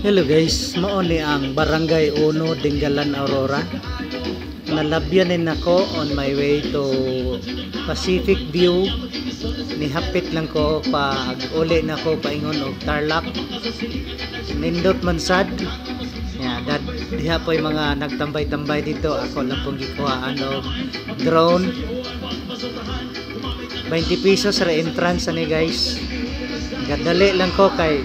Hello guys, mao ni ang Barangay 1, Dingalan, Aurora. Nalabyanin ako on my way to Pacific View. Nihapit lang ko pag uli na ko paingon og Tarlac. Nindot man sad. Dad diha po yung mga nagtambay-tambay dito. Ako lang pong gikuhaan og drone. 20 pesos sa entrance ani guys. Gadali lang ko kay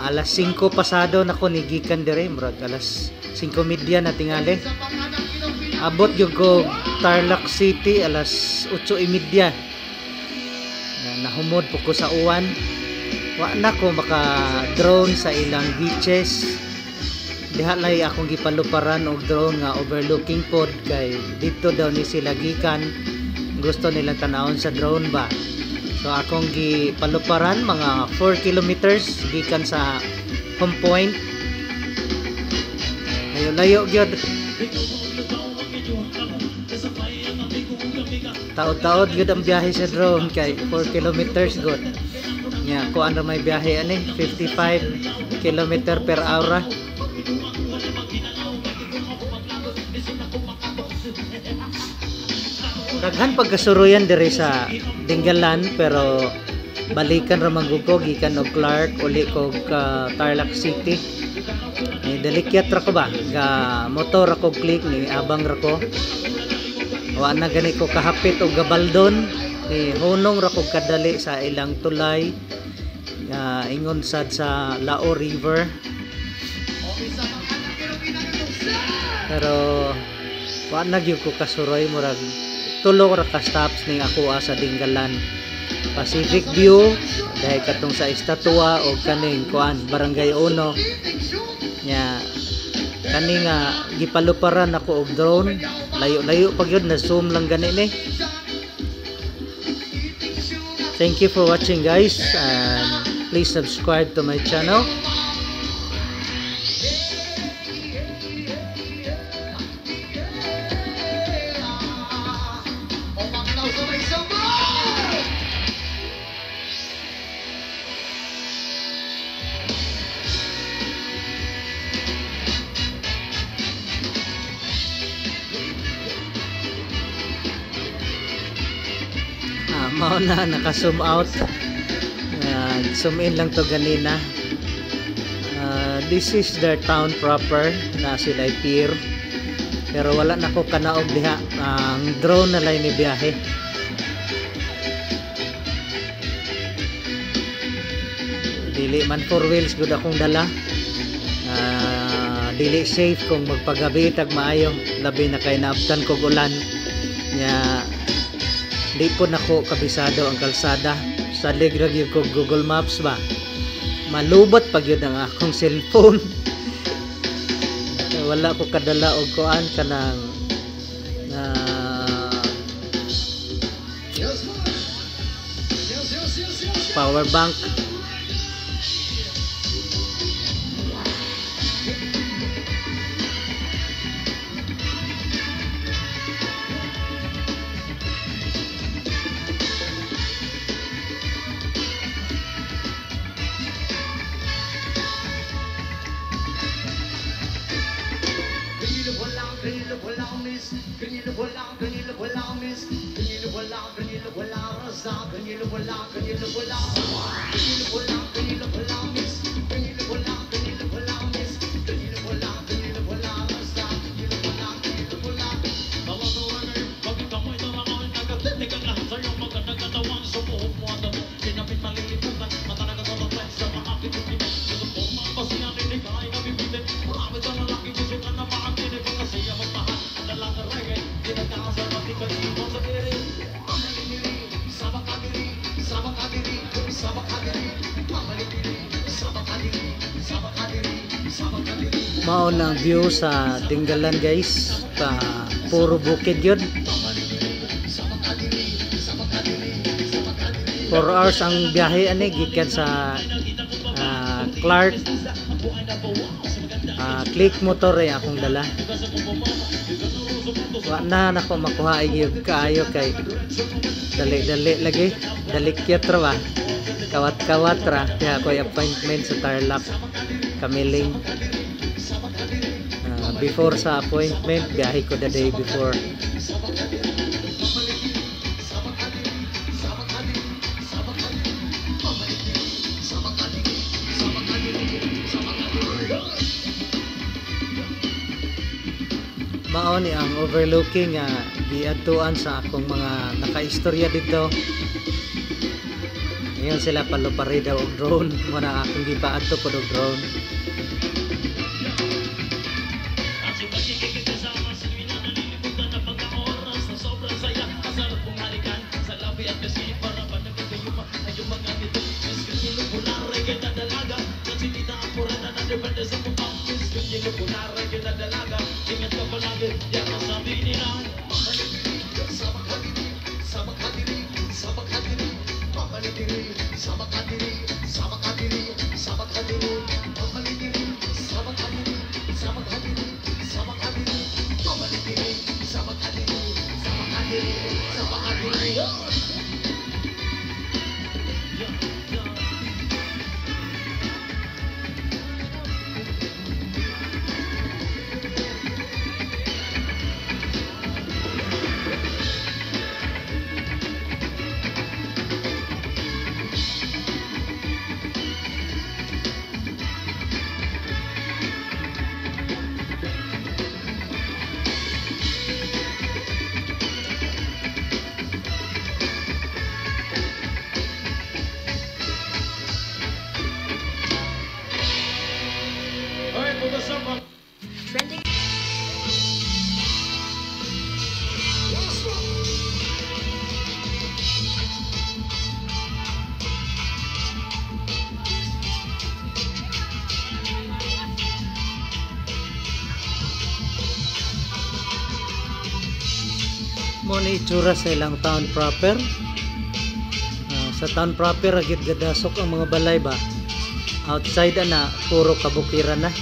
alas 5 pasado na ko nigikan dire, murag alas 5:30 na tingali. Abot yung ko Tarlac City alas 8:30. Nahumod po ko sa uwan. Wa na ko maka drone sa ilang beaches. Diha lay akong gipaluparan og drone nga overlooking pod kay dito daw ni sila gikan. Gusto nilang tanawon sa drone ba. So akong gipaluparan mga 4 kilometers gikan sa home point. Layo gyud. Taod-taod gyud ang biyahe sa drone kay 4 kilometers gud. Nya ko ano may biyahe ani 55 kilometer per hour. Daghan pagkasuruyan diri sa Dingalan pero balikan ra manggugko gikan og Clark uli kog Tarlac City. Dalikyat ra ko ba ga motor ako click ni abang ra ko. Wa na gani ko kahapit og gabaldon hunong ra ko kadali sa ilang tulay ingon sad sa Lao River. Pero wa na gyud ko kasuroy murag tulo ra ka stops ning ako sa Dingalan. Pacific View dahil katong sa estatwa o kaning kuan Barangay 1 nya kani nga gipaluparan ako og drone layo-layo pag yun na zoom lang gani ni. Thank you for watching guys and please subscribe to my channel. Mao na naka-zoom out. Zoom in lang to ganina. This is their town proper na sila pier. Pero wala na ko kanaog diha. Ang drone na lang ni biyahe. Dili man 4 wheels gud akong dala. Dili safe kung magpagabi tag maayo. Labi na kay naabtan kog ulan. Nya di po nako kabisado ang kalsada. Sa ligrag yung ko Google Maps ba. Malubot pag yun ang akong cellphone. Wala ko kadala og kuan kanang power bank. Mao na view sa Dingalan guys. Puro bukid yun. 4 hours ang biyahe ani gikan sa Clark. Click motor akong dala. Wa na nako makuha gyud kaayo kay dali-dali lagi. Dalikyat ra ba. kawat-kawat ra kaya ako'y appointment sa Tarlac Kamiling. Before sa appointment biyahe ko the day before. Mao ni ang overlooking nga giadtuan sa akong mga nakaistorya dito. Ngayon sila palupari daw og drone. Muna akong gipaadto po og drone. Trending. Mo ni itsura sa ilang town proper. Sa town proper agit gadasok ang mga balay ba. Outside na puro kabukiran na.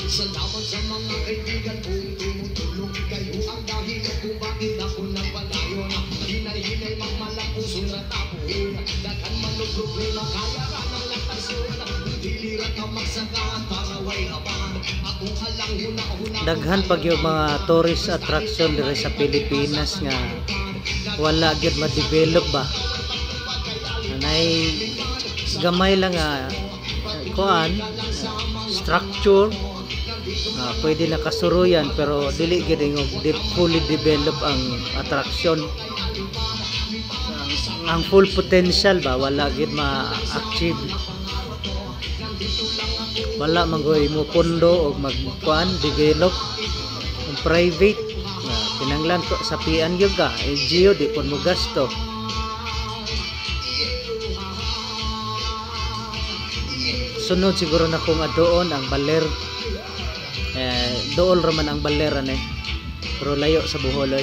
Salamat sa mga kaibigan kong tumutulong kayo ang dahilan kung bakit ako nagpalayo na hinay-hinay magmalapusong ratapuhin daghan man ng problema kaya ra ng latasyon dili ra ka magsakaan para way laban akong halang huna-huna Daghan pag yung mga tourist attraction diri sa Pilipinas nga wala gyud ma-develop ba. Nay gamay lang nga kuan structure. Pwede nakasuruyan pero dili gid fully develop ang attraction. Ang full potential ba wala gid ma-achieve. Wala mangoy mo pondo og magkuan develop ang private. Kinanglan ko sa pian gyud ka LGU di pud mo gasto. Sunod siguro na kung adoon ang Baler. Dool raman ang Balera ni pero layo sa Boholoy.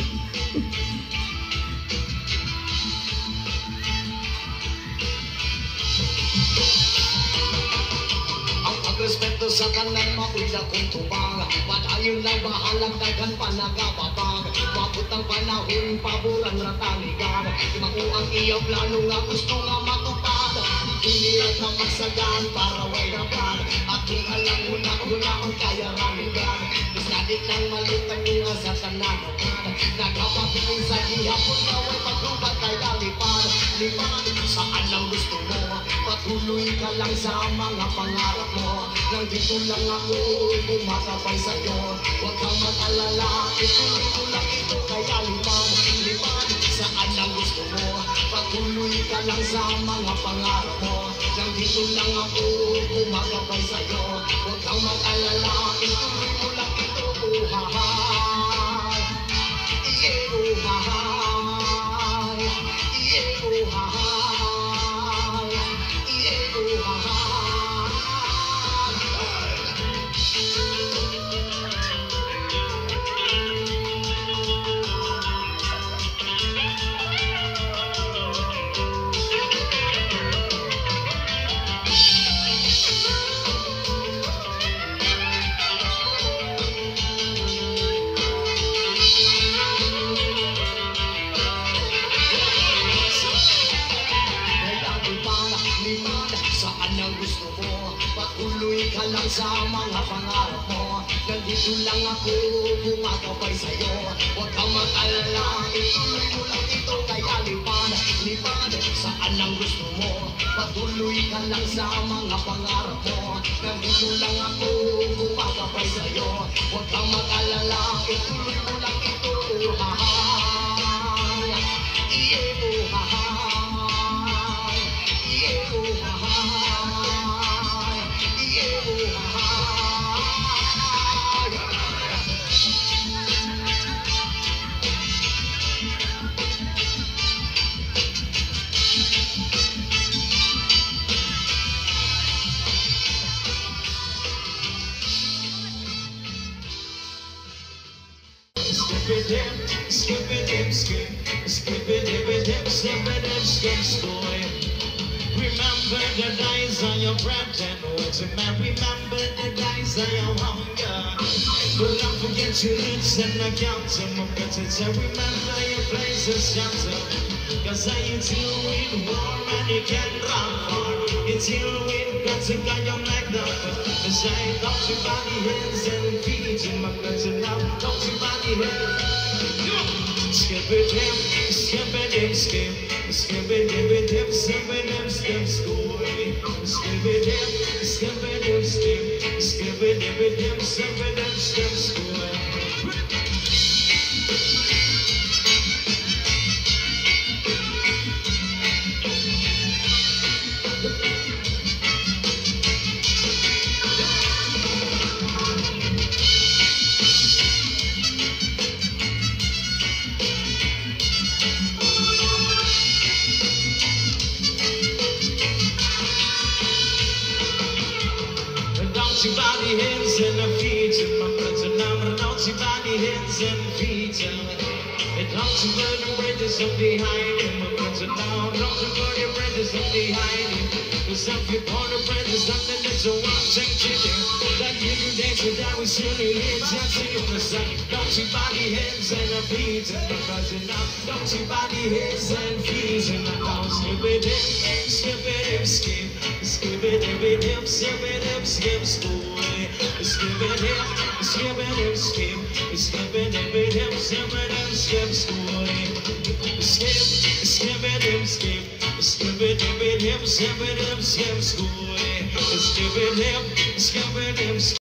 ang pagrespeto sa kanan maula kong tubang padayon lang bahalang daghan panagababag mabutang panahon paboran rataligan makuang iya plano nga gusto nga matupad hindi lang na magsagaan para way rapan at kung alam huna-huna ang kaya ramigan Nadik lang malutang nga sa tananakan nagkapapin sa gihapon na way paglubat kay dalipad lipan saan ang gusto mo patuloy ka lang sa mga pangarap mo nang dito lang ako kumakabay sa'yo huwag kang mag-alala ituloy mo lang ito kaya lipan saan ang gusto mo patuloy ka lang sa mga pangarap mo nang dito lang ako kumakabay sa'yo huwag kang mag-alala ituloy mo lang ito sa mga pangarap mo. Nandito lang ako, gumagabay sa'yo. Huwag kang mag-alala, ituloy mo lang ito. Kaya lipad, saan ang gusto mo. Patuloy ka lang sa mga pangarap mo. Nandito lang ako, gumagabay sa'yo. Huwag kang mag-alala, ituloy mo lang ito. Hahay, iyo, hahay, iyo, hahay, iyo, hahay. Skip it dip, skip it dip, skip, skip it dip, skip it dip, skip, boy. Remember the days of your bread and water, man. Remember the days of your hunger. But don't forget your roots and the counter, my friends. Remember your place of shelter. Cause I you deal with war and you can run far. You deal with guns and got your neck down. Cause I don't you body hands and feet in my friends. And now don't you body hands. Skip it dip, skip it dip, skip, skip it dip, dip, skip it dip, skip, score. Skip it dip, skip it dip, skip, skip it dip, dip, skip it dip, skip, score. Don't you body hands and feet in my friends and now don't you body hands and feet and don't you burn the bridges up behind him, my friends and now don't you burn the bridges up behind him. Cause if you burn the bridges up then it's a one thing to do. Like you do dance with that we surely need dancing in the sun. Don't you body hands and feet in my friends and now don't you body hands and feet and now skip it in, skip it in, skip. Skip it, skip it, skip it, skip, boy. Skip it, skip it, skip, skip it, skip it, skip, boy. Skip, skip it, skip, skip it, skip it, skip, boy. Skip it, skip it, skip.